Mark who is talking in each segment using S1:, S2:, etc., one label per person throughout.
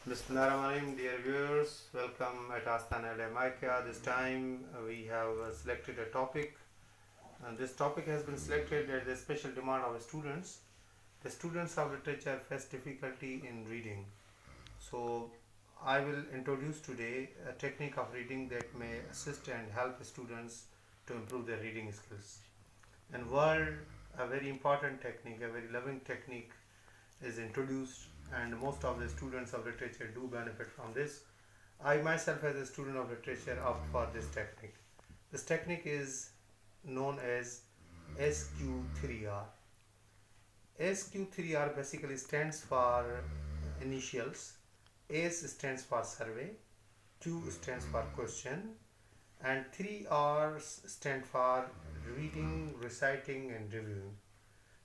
S1: Bismillahirrahmanirrahim, dear viewers, welcome at Astana Mikiya. This time we have selected a topic, and this topic has been selected at the special demand of students. The students of literature face difficulty in reading. So, I will introduce today a technique of reading that may assist and help students to improve their reading skills. And world, a very important technique, a very loving technique is introduced, and most of the students of literature do benefit from this. I myself, as a student of literature, opt for this technique. This technique is known as SQ3R. SQ3R basically stands for initials. S stands for survey, Q stands for question, and 3 R's stand for reading, reciting, and reviewing.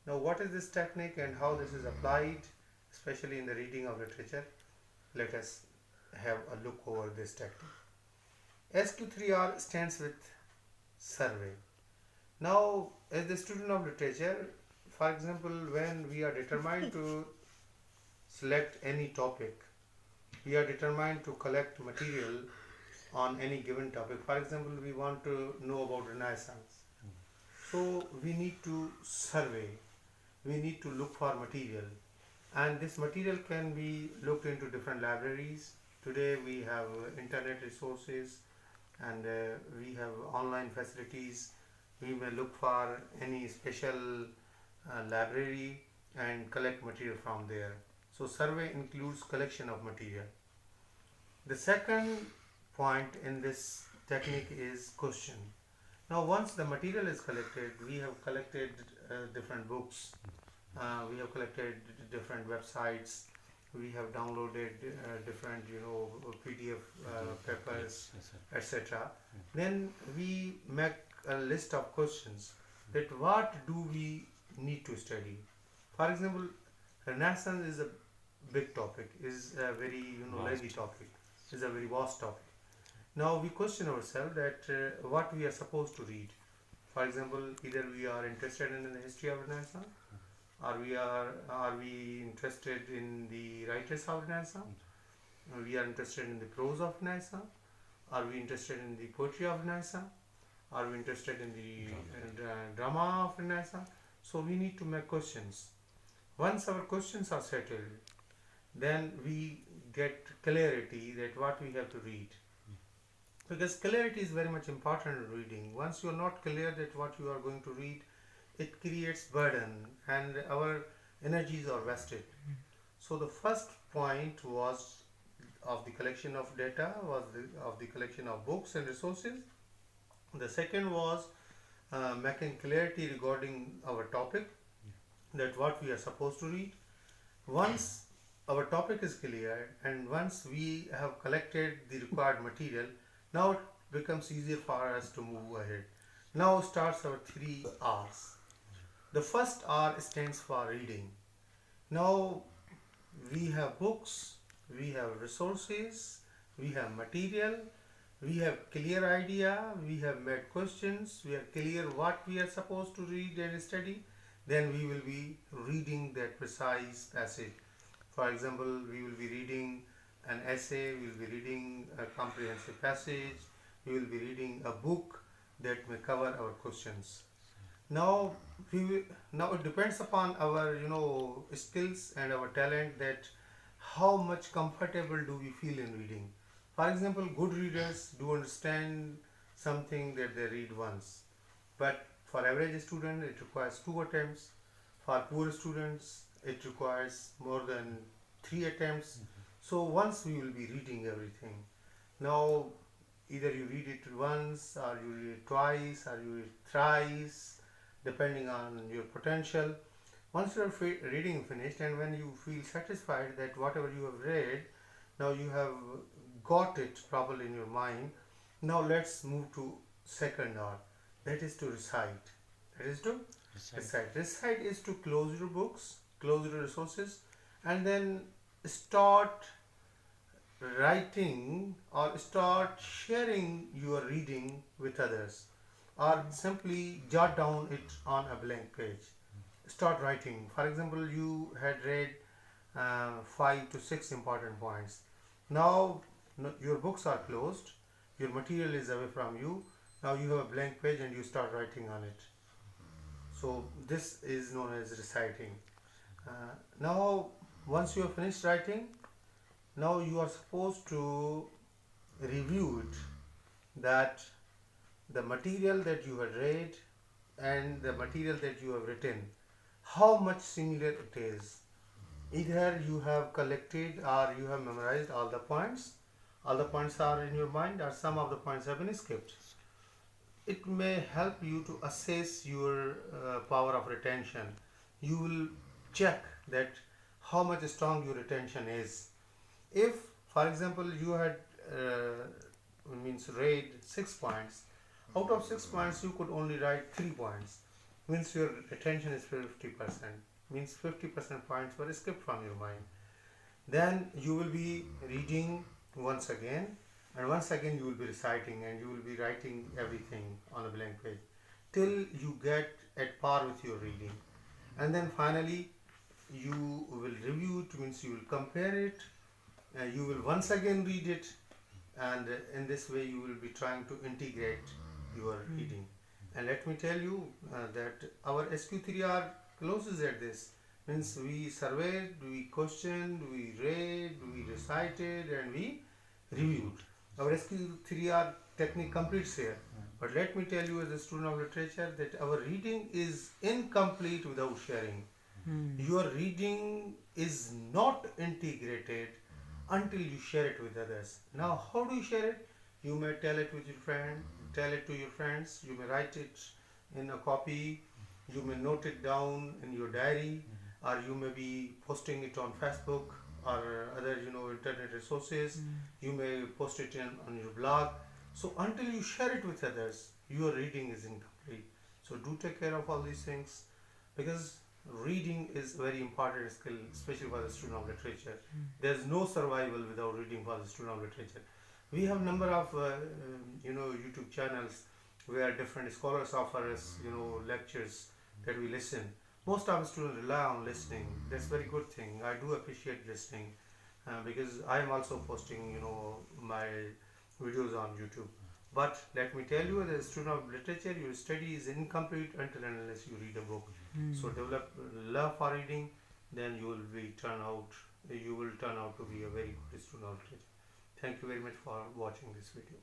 S1: Now, what is this technique and how this is applied, especially in the reading of literature? Let us have a look over this technique. SQ3R stands with survey. Now, as the student of literature, for example, when we are determined to select any topic, we are determined to collect material on any given topic. For example, we want to know about Renaissance. So, we need to survey. We need to look for material, and this material can be looked into different libraries. Today we have internet resources, and we have online facilities. We may look for any special library and collect material from there. So survey includes collection of material. The second point in this technique is question. Now, once the material is collected, we have collected different books, we have collected different websites, we have downloaded different, PDF papers, etc. Then we make a list of questions that what do we need to study. For example, Renaissance is a big topic, is a very lengthy topic, is a very vast topic. Now we question ourselves that what we are supposed to read. For example, either we are interested in the history of Renaissance, or are we interested in the writers of Renaissance? We are interested in the prose of Renaissance. Are we interested in the poetry of Renaissance? Are we interested in the drama of Renaissance? So we need to make questions. Once our questions are settled, then we get clarity that what we have to read. Because clarity is very much important in reading. Once you are not clear that what you are going to read, it creates burden and our energies are wasted. So the first point was of the collection of data, of the collection of books and resources. The second was making clarity regarding our topic, that what we are supposed to read. Once our topic is clear and once we have collected the required material, now it becomes easier for us to move ahead. Now starts our 3 R's. The first R stands for reading. Now we have books, we have resources, we have material, we have clear idea, we have made questions, we are clear what we are supposed to read and study. Then we will be reading that precise passage. For example, we will be reading an essay, we will be reading a comprehensive passage, we will be reading a book that may cover our questions. Now, now it depends upon our skills and our talent, that how much comfortable do we feel in reading. For example, good readers do understand something that they read once, but for average student it requires 2 attempts. For poor students it requires more than 3 attempts. So once we will be reading everything. Now either you read it once or you read it twice or you read it thrice, depending on your potential. Once you are reading finished and when you feel satisfied that whatever you have read, now you have got it properly in your mind, now let's move to second R, that is to recite. That is to recite. Recite is to close your books, close your resources, and then start writing or start sharing your reading with others, or simply jot down it on a blank page. Start writing. For example, you had read 5 to 6 important points. Now your books are closed, your material is away from you. Now you have a blank page and you start writing on it. So this is known as reciting. Now once you have finished writing, now you are supposed to review it, that the material that you had read and the material that you have written, how much similar it is. Either you have collected or you have memorized all the points are in your mind, or some of the points have been skipped. It may help you to assess your power of retention. You will check that how much strong your retention is. If, for example, you had read 6 points, out of 6 points you could only write 3 points, means your retention is 50%, means 50% points were skipped from your mind. Then you will be reading once again, and once again you will be reciting, and you will be writing everything on a blank page till you get at par with your reading. And then finally you will review it, means you will compare it, you will once again read it, and in this way you will be trying to integrate your reading. And let me tell you that our SQ3R closes at this, means we surveyed, we questioned, we read, we recited, and we reviewed. Our SQ3R technique completes here. But let me tell you, as a student of literature, that our reading is incomplete without sharing. Your reading is not integrated until you share it with others. Now, how do you share it? You may tell it with your friend, tell it to your friends, you may write it in a copy, you may note it down in your diary, or you may be posting it on Facebook or other internet resources. You may post it on your blog. So until you share it with others, your reading is incomplete. So do take care of all these things, because reading is a very important skill, especially for the student of literature. There's no survival without reading for the student of literature. We have number of YouTube channels where different scholars offer us lectures that we listen. Most of the students rely on listening. That's a very good thing. I do appreciate listening because I am also posting my videos on YouTube. But let me tell you, as a student of literature, your study is incomplete until and unless you read a book. So develop love for reading, then you will turn out to be a very good student of literature. Thank you very much for watching this video.